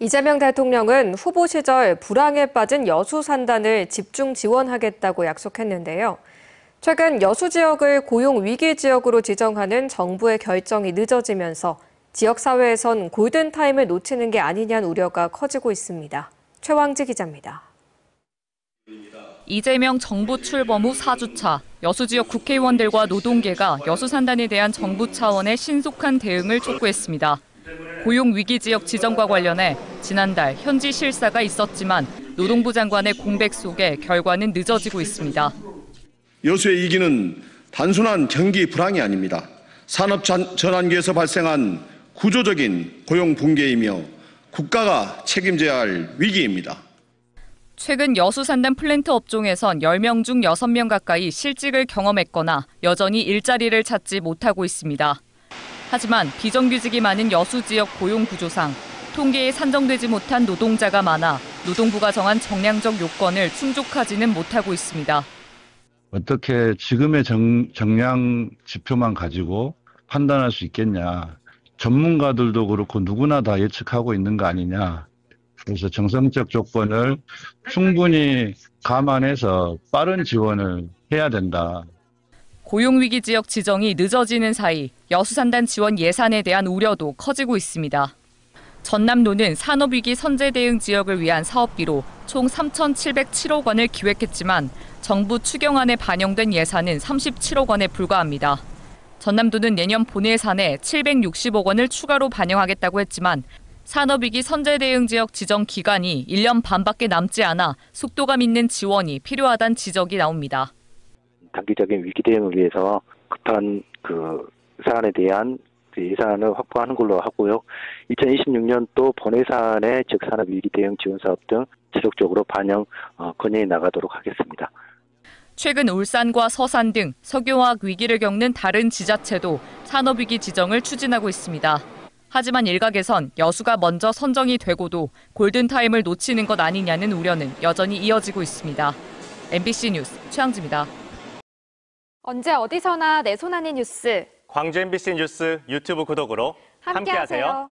이재명 대통령은 후보 시절 불황에 빠진 여수 산단을 집중 지원하겠다고 약속했는데요. 최근 여수 지역을 고용 위기 지역으로 지정하는 정부의 결정이 늦어지면서 지역사회에선 골든타임을 놓치는 게 아니냐는 우려가 커지고 있습니다. 최왕지 기자입니다. 이재명 정부 출범 후 4주차, 여수 지역 국회의원들과 노동계가 여수 산단에 대한 정부 차원의 신속한 대응을 촉구했습니다. 고용 위기 지역 지정과 관련해 지난달 현지 실사가 있었지만 노동부 장관의 공백 속에 결과는 늦어지고 있습니다. 여수의 위기는 단순한 경기 불황이 아닙니다. 산업 전환기에서 발생한 구조적인 고용 붕괴이며 국가가 책임져야 할 위기입니다. 최근 여수 산단 플랜트 업종에선 10명 중 6명 가까이 실직을 경험했거나 여전히 일자리를 찾지 못하고 있습니다. 하지만 비정규직이 많은 여수 지역 고용 구조상 통계에 산정되지 못한 노동자가 많아 노동부가 정한 정량적 요건을 충족하지는 못하고 있습니다. 어떻게 지금의 정량 지표만 가지고 판단할 수 있겠냐. 전문가들도 그렇고 누구나 다 예측하고 있는 거 아니냐. 그래서 정성적 조건을 충분히 감안해서 빠른 지원을 해야 된다. 고용위기 지역 지정이 늦어지는 사이 여수 산단 지원 예산에 대한 우려도 커지고 있습니다. 전남도는 산업위기 선제 대응 지역을 위한 사업비로 총 3,707억 원을 기획했지만 정부 추경안에 반영된 예산은 37억 원에 불과합니다. 전남도는 내년 본 예산에 760억 원을 추가로 반영하겠다고 했지만 산업위기 선제 대응 지역 지정 기간이 1년 반밖에 남지 않아 속도감 있는 지원이 필요하다는 지적이 나옵니다. 단기적인 위기 대응을 위해서 급한 사안에 대한 예산을 확보하는 걸로 하고요. 2026년도 본 예산에 즉 산업위기 대응 지원 사업 등 지속적으로 반영 건의해 나가도록 하겠습니다. 최근 울산과 서산 등 석유화학 위기를 겪는 다른 지자체도 산업위기 지정을 추진하고 있습니다. 하지만 일각에선 여수가 먼저 선정이 되고도 골든타임을 놓치는 것 아니냐는 우려는 여전히 이어지고 있습니다. MBC 뉴스 최양지입니다. 언제 어디서나 내 손 안의 뉴스. 광주 MBC 뉴스 유튜브 구독으로 함께하세요.